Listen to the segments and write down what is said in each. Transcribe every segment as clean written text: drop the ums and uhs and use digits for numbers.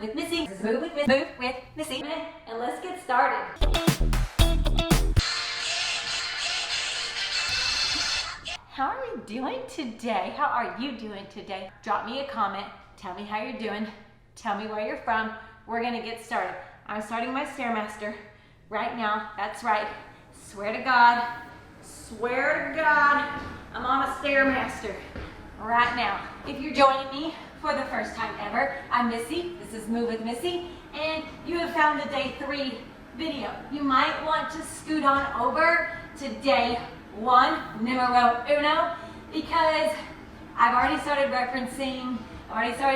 with Missy. This is Move with Missy. And let's get started. How are we doing today? How are you doing today? Drop me a comment. Tell me how you're doing. Tell me where you're from. We're gonna get started. I'm starting my StairMaster right now. That's right. Swear to God, I'm on a StairMaster right now. If you're joining me for the first time ever, I'm Missy. This is Move with Missy, and you have found the day 3 video. You might want to scoot on over to day 1, numero uno, because I've already started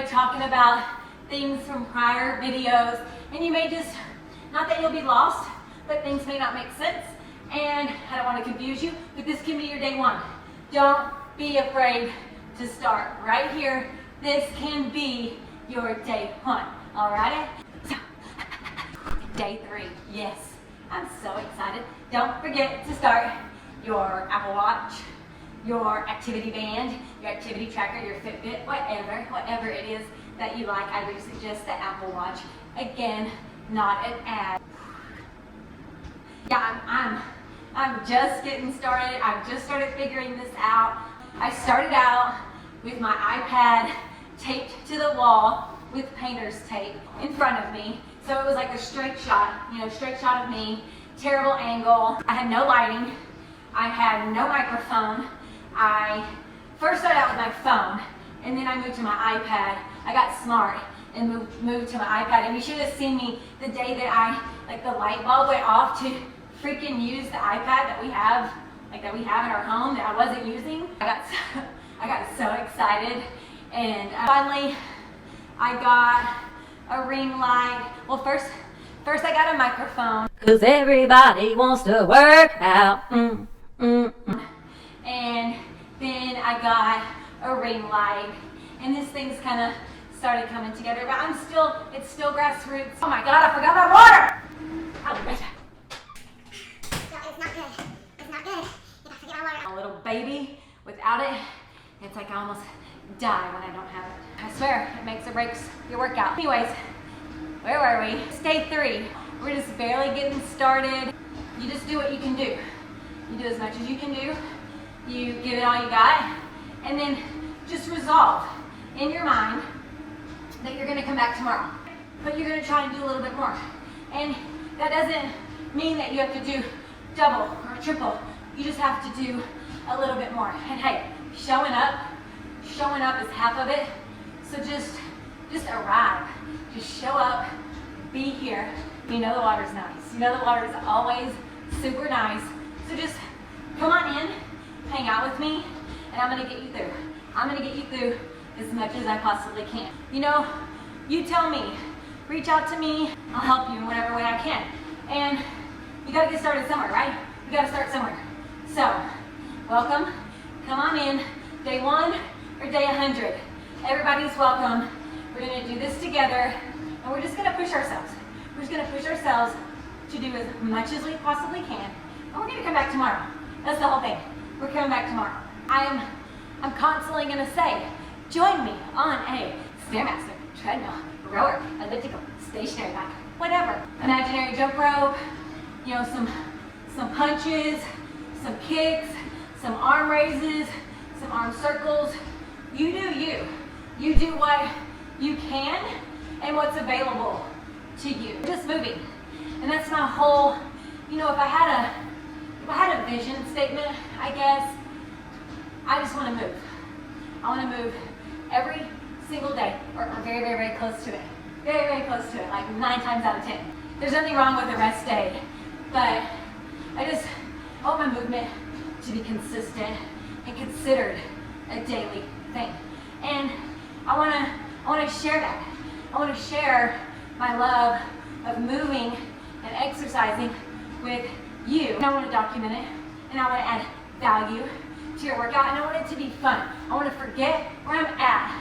talking about things from prior videos, and you may just, not that you'll be lost, but things may not make sense, and I don't want to confuse you, but this can be your day 1. Don't be afraid to start right here. This can be your day 1, alright? So, day 3, yes, I'm so excited. Don't forget to start your Apple Watch, your activity band, your activity tracker, your Fitbit, whatever it is that you like. I would suggest the Apple Watch. Again, not an ad. Yeah, I'm just getting started. I've just started figuring this out. I started out with my iPad taped to the wall with painter's tape in front of me. So it was like a straight shot of me, terrible angle. I had no lighting. I had no microphone. I first started out with my phone, and then I moved to my iPad. I got smart and moved to my iPad. And you should have seen me the day that the light bulb went off to freaking use the iPad that we have in our home that I wasn't using. I got so excited, and finally I got a ring light. Well, first I got a microphone, 'cause everybody wants to work out. And then I got a ring light, and this thing's kind of started coming together, but it's still grassroots. Oh my God, I forgot my water! I'll be right back. It's not good if I forget my water. A little baby, without it, it's like I almost die when I don't have it. I swear, it makes or breaks your workout. Anyways, where were we? It's day 3. We're just barely getting started. You just do what you can do. You do as much as you can do. You give it all you got, and then just resolve in your mind that you're gonna come back tomorrow, but you're gonna try and do a little bit more. And that doesn't mean that you have to do double or triple. You just have to do a little bit more. And hey, showing up is half of it. So just arrive. Just show up, be here. You know the water's nice. You know the water is always super nice. So just come on in, hang out with me, and I'm gonna get you through. I'm gonna get you through as much as I possibly can. You know, you tell me, reach out to me, I'll help you in whatever way I can. And you gotta get started somewhere, right? You gotta start somewhere. So, welcome, come on in, day 1 or day 100. Everybody's welcome. We're gonna do this together, and we're just gonna push ourselves. We're just gonna push ourselves to do as much as we possibly can, and we're gonna come back tomorrow. That's the whole thing. We're coming back tomorrow. I'm constantly gonna say, join me on a StairMaster, treadmill, rower, elliptical, stationary bike, whatever. Imaginary jump rope, some punches, some kicks, some arm raises, some arm circles. You do you. You do what you can and what's available to you. Just moving. And that's my whole, if I had a vision statement, I guess, I just want to move. I want to move every single day, or very, very, very close to it. Very, very close to it, like 9 times out of 10. There's nothing wrong with a rest day, but I want my movement to be consistent and considered a daily thing. And I want to share that. I want to share my love of moving and exercising with you. And I want to document it, and I want to add value to your workout, and I want it to be fun. I want to forget where I'm at,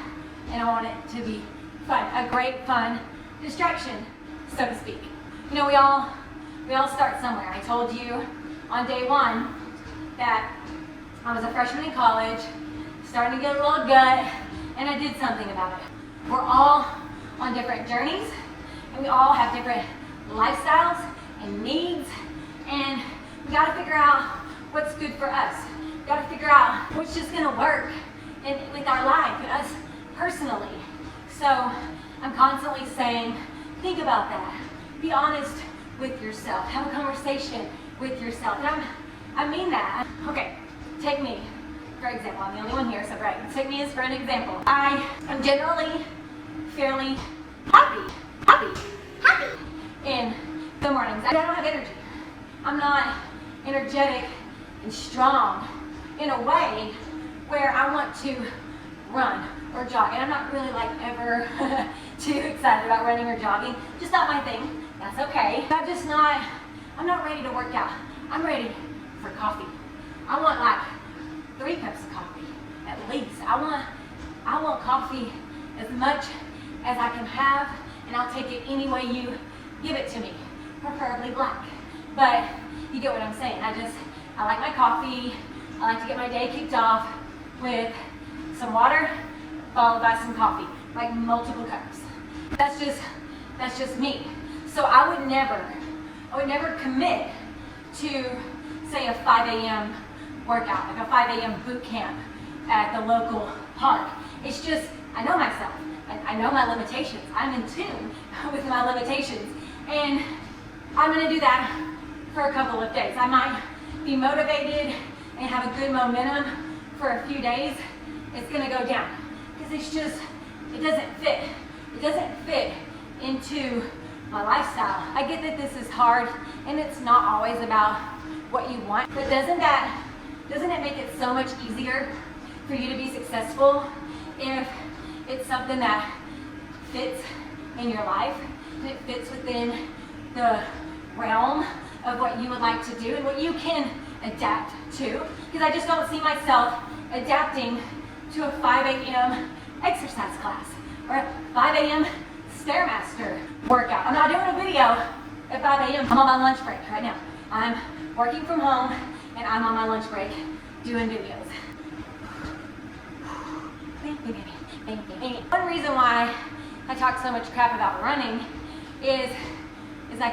and I want it to be fun, a great fun distraction, so to speak. We all start somewhere. I told you on day 1 that I was a freshman in college, starting to get a little gut, and I did something about it. We're all on different journeys, and we all have different lifestyles and needs, and we gotta figure out what's good for us. We gotta figure out what's just gonna work with our life and us personally. So I'm constantly saying, think about that. Be honest with yourself. Have a conversation with yourself. And I mean that. Okay, take me, for example. I'm the only one here, so great. Take me as for an example. I am generally fairly happy in the mornings. I don't have energy. I'm not energetic and strong in a way where I want to run or jog. And I'm not really like ever too excited about running or jogging. Just not my thing. That's okay. I'm not ready to work out. I'm ready for coffee. I want like 3 cups of coffee at least. I want coffee as much as I can have, and I'll take it any way you give it to me, preferably black. But you get what I'm saying. I like my coffee. I like to get my day kicked off with some water, followed by some coffee, like multiple cups. That's just me. So I would never commit to, say, a 5 a.m. workout, like a 5 a.m. boot camp at the local park. It's just, I know myself. I know my limitations. I'm in tune with my limitations. And I'm gonna do that for a couple of days. I might be motivated and have a good momentum for a few days. It's gonna go down because it doesn't fit. It doesn't fit into my lifestyle. I get that this is hard and it's not always about what you want, but doesn't it make it so much easier for you to be successful if it's something that fits in your life and it fits within the realm of what you would like to do and what you can adapt to? Because I just don't see myself adapting to a 5 a.m. exercise class or a 5 a.m. StairMaster workout. I'm not doing a video at 5 a.m. I'm on my lunch break right now. I'm working from home and I'm on my lunch break doing videos. One reason why I talk so much crap about running is I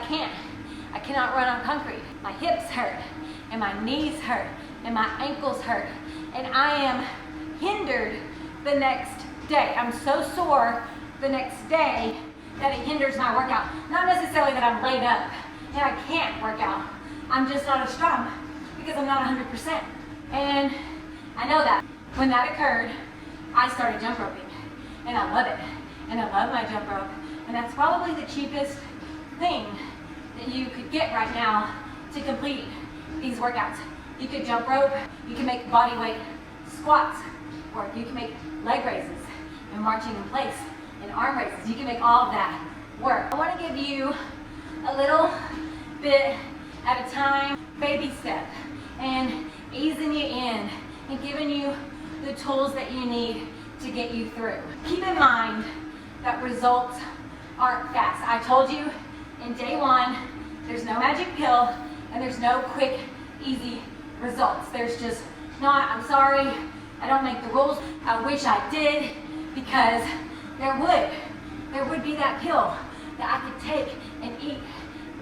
cannot run on concrete. My hips hurt and my knees hurt and my ankles hurt, and I am hindered the next day. I'm so sore the next day that it hinders my workout. Not necessarily that I'm laid up and I can't work out. I'm just not as strong because I'm not 100%. And I know that. When that occurred, I started jump roping, and I love it. And I love my jump rope. And that's probably the cheapest thing that you could get right now to complete these workouts. You could jump rope, you can make body weight squats, or you can make leg raises and marching in place and arm raises. You can make all of that work. I want to give you a little bit at a time, baby step, and easing you in and giving you the tools that you need to get you through. Keep in mind that results aren't fast. I told you in day one, there's no magic pill and there's no quick, easy results. There's just not. I'm sorry, I don't make the rules. I wish I did, because there would be that pill that I could take and eat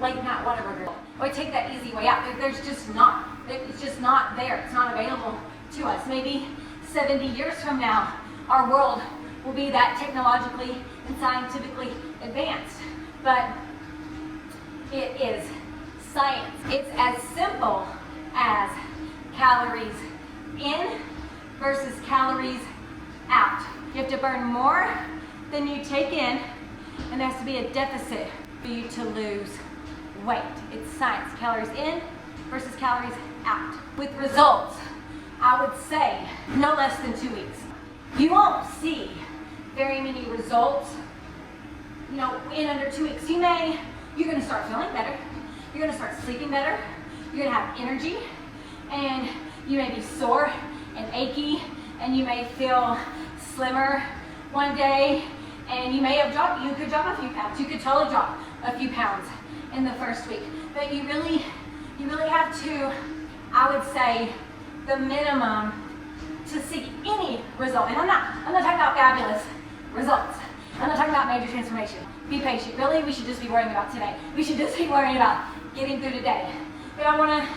late night Whataburger, or take that easy way out. There's just not. It's just not there. It's not available to us. Maybe 70 years from now, our world will be that technologically and scientifically advanced. But it is science. It's as simple as calories in versus calories out. You have to burn more than you take in, and there has to be a deficit for you to lose weight. It's science. Calories in versus calories out. With results, I would say no less than 2 weeks. You won't see very many results, in under 2 weeks. You're gonna start feeling better. You're gonna start sleeping better. You're gonna have energy, and you may be sore and achy, and you may feel slimmer one day, and you could drop a few pounds. You could totally drop a few pounds in the first week. But you really have to, I would say, the minimum to see any result. And I'm not talking about fabulous results. I'm not talking about major transformation. Be patient. Really, we should just be worrying about today. We should just be worrying about getting through today. But I want to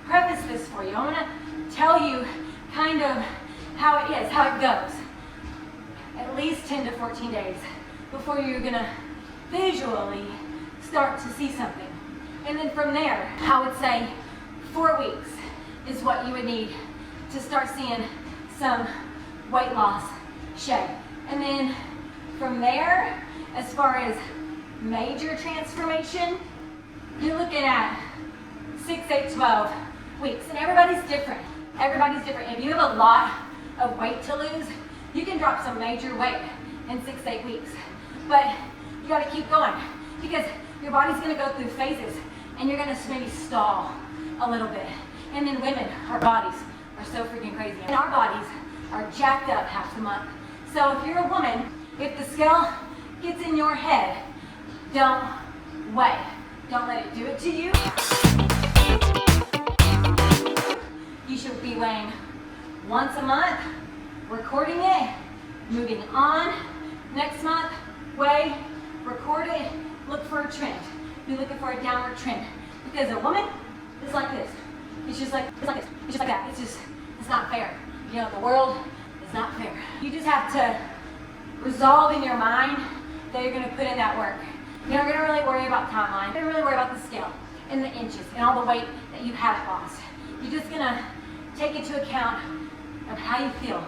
preface this for you. I want to tell you kind of how it is, how it goes. At least 10 to 14 days before you're going to visually start to see something. And then from there, I would say 4 weeks is what you would need to start seeing some weight loss shape. And then from there, as far as major transformation, you're looking at 6, 8, 12 weeks. And everybody's different. Everybody's different. If you have a lot of weight to lose, you can drop some major weight in 6, 8 weeks. But you gotta keep going because your body's gonna go through phases and you're gonna maybe stall a little bit. And then women, our bodies are so freaking crazy. And our bodies are jacked up half the month. So if you're a woman, if the scale gets in your head, don't weigh. Don't let it do it to you. You should be weighing once a month, recording it, moving on. Next month, weigh, record it, look for a trend. Be looking for a downward trend. Because a woman is like this. It's just like this. It's just like that. It's not fair. You know, the world is not fair. You just have to resolve in your mind that you're going to put in that work. You're not going to really worry about timeline. You're going to really worry about the scale and the inches and all the weight that you haven't lost. You're just going to take into account of how you feel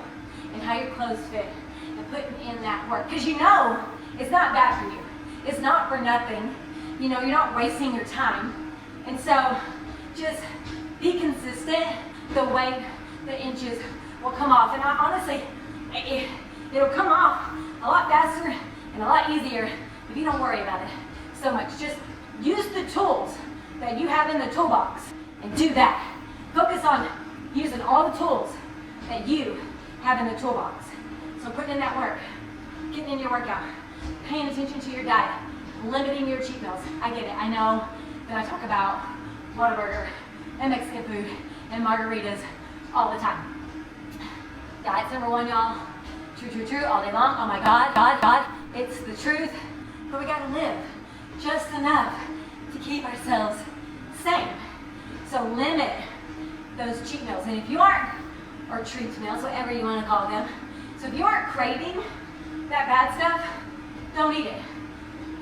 and how your clothes fit and putting in that work. Because you know it's not bad for you. It's not for nothing. You know, you're not wasting your time. And so just be consistent. The weight, the inches will come off. And honestly, it'll come off a lot faster and a lot easier if you don't worry about it so much. Just use the tools that you have in the toolbox and do that. Focus on using all the tools that you have in the toolbox. So putting in that work, getting in your workout, paying attention to your diet, limiting your cheat meals. I get it. I know that I talk about Whataburger and Mexican food and margaritas all the time. Diet's number one, y'all. True, true, true, all day long. Oh my God, God, it's the truth. But we gotta live just enough to keep ourselves sane. So limit those cheat meals. And if you aren't, or treat meals, whatever you want to call them. So if you aren't craving that bad stuff, don't eat it.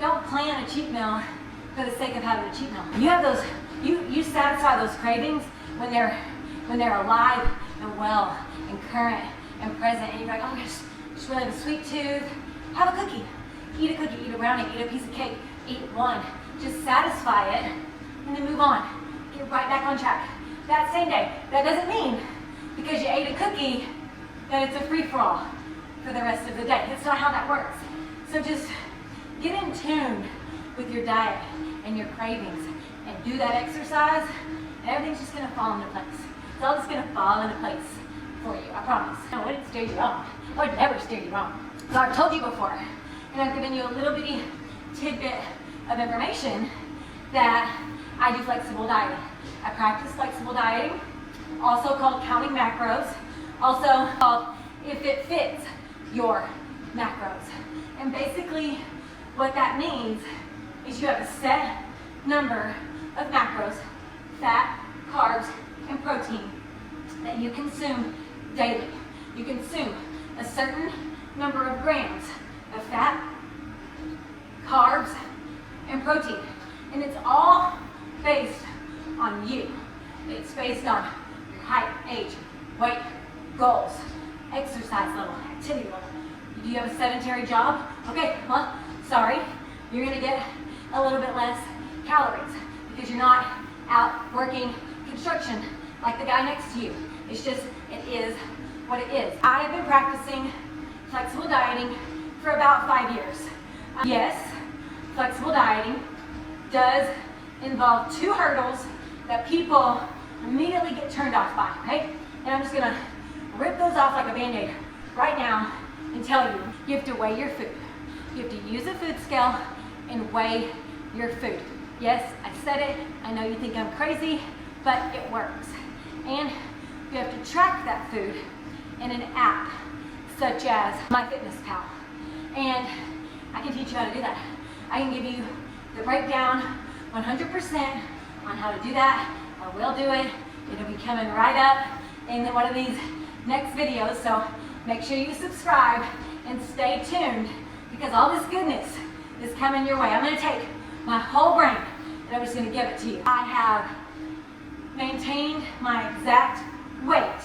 Don't plan a cheat meal for the sake of having a cheat meal. You have those, you satisfy those cravings when they're alive and well and current and present, and you're like, oh, I just really have a sweet tooth. Have a cookie. Eat a cookie, eat a brownie, eat a piece of cake, eat one. Just satisfy it and then move on. Get right back on track. That same day. That doesn't mean because you ate a cookie that it's a free-for-all for the rest of the day. That's not how that works. So just get in tune with your diet and your cravings and do that exercise, and everything's just gonna fall into place. It's all just gonna fall into place for you, I promise. I wouldn't steer you wrong. I would never steer you wrong. So I've told you before, and I've given you a little bitty tidbit of information that I do flexible dieting. I practice flexible dieting, also called counting macros, also called if it fits your macros. And basically what that means is you have a set number of macros, fat, carbs, and protein that you consume daily. You consume a certain number of grams of fat, carbs, and protein. And it's all based on you. It's based on your height, age, weight, goals, exercise level, activity level. Do you have a sedentary job? Okay, well, sorry, you're gonna get a little bit less calories because you're not out working construction like the guy next to you. It's just, it is what it is. I have been practicing flexible dieting for about 5 years. Yes, flexible dieting does involve 2 hurdles that people immediately get turned off by, right? And I'm just gonna rip those off like a Band-Aid right now and tell you, you have to weigh your food. You have to use a food scale and weigh your food. Yes, I said it. I know you think I'm crazy, but it works. And you have to track that food in an app such as MyFitnessPal. And I can teach you how to do that. I can give you the breakdown 100% on how to do that. I will do it. It'll be coming right up in one of these next videos, so make sure you subscribe and stay tuned because all this goodness is coming your way. I'm going to take my whole brain and I'm just going to give it to you. I have maintained my exact weight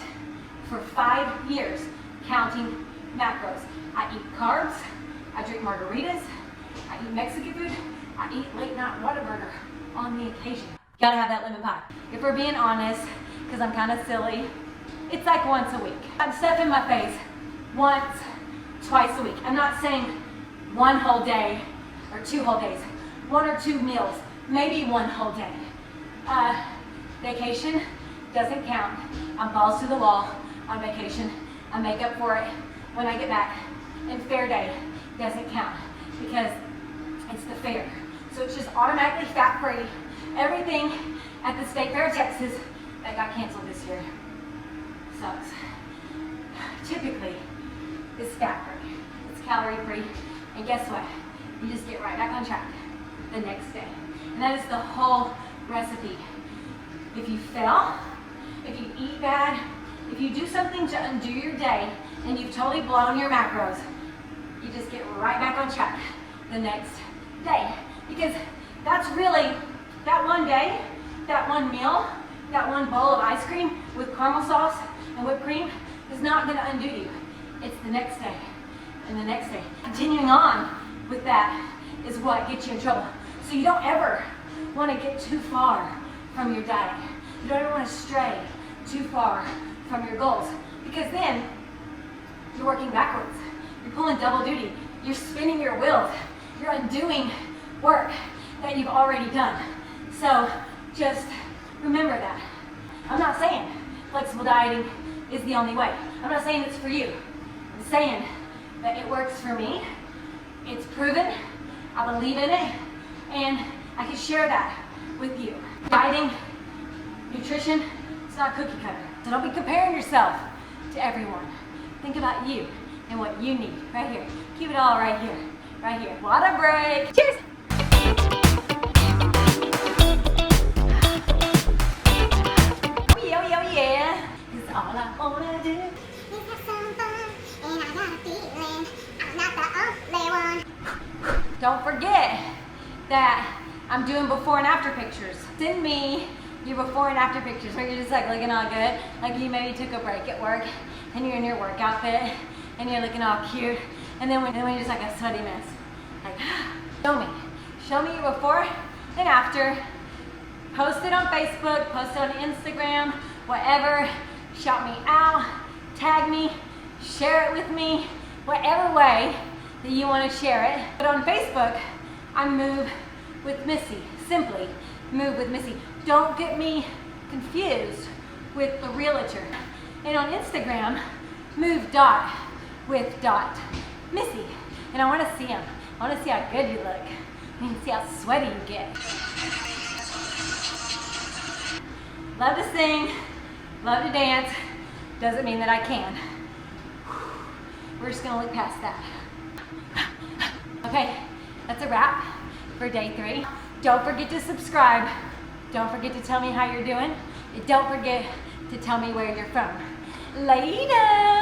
for 5 years, counting macros. I eat carbs, I drink margaritas, I eat Mexican food, I eat late night Whataburger on the occasion. Gotta have that lemon pie. If we're being honest, because I'm kind of silly, it's like once a week. I'm stuffing my face once, twice a week. I'm not saying one whole day or 2 whole days, 1 or 2 meals, maybe 1 whole day. Vacation doesn't count. I'm balls to the wall on vacation. I make up for it when I get back. And fair day doesn't count because it's the fair. So it's just automatically fat free. Everything at the State Fair of Texas that got canceled this year sucks. Typically, it's fat free. It's calorie free. And guess what? You just get right back on track the next day. And that is the whole recipe. If you fail, if you eat bad, if you do something to undo your day and you've totally blown your macros, you just get right back on track the next day. Because that's really, that one day, that one meal, that one bowl of ice cream with caramel sauce and whipped cream is not going to undo you. It's the next day and the next day. Continuing on with that is what gets you in trouble. So you don't ever want to get too far from your diet. You don't ever want to stray too far from your goals because then you're working backwards. You're pulling double duty. You're spinning your wheels. You're undoing work that you've already done. So just remember that. I'm not saying flexible dieting is the only way. I'm not saying it's for you. I'm saying that it works for me. It's proven. I believe in it. And I can share that with you. Dieting, nutrition, it's not cookie cutter. So don't be comparing yourself to everyone. Think about you and what you need right here. Keep it all right here, right here. Water break. Cheers. Oh yeah, oh yeah, oh yeah. 'Cause all I wanna do is have some fun, and I got a feeling I'm not the only one. Don't forget that I'm doing before and after pictures. Send me your before and after pictures where you're just like looking all good. Like you maybe took a break at work and you're in your work outfit and you're looking all cute. And then when you're just like a sweaty mess. Like, show me your before and after. Post it on Facebook, post it on Instagram, whatever. Shout me out, tag me, share it with me, whatever way that you want to share it. But on Facebook, I move with Missy. Simply move with Missy. Don't get me confused with the realtor. And on Instagram, move dot with dot Missy. And I want to see him. I want to see how good you look. I want to see how sweaty you get. Love to sing, love to dance. Doesn't mean that I can. We're just gonna look past that. Okay, that's a wrap for day 3. Don't forget to subscribe. Don't forget to tell me how you're doing. And don't forget to tell me where you're from. Later.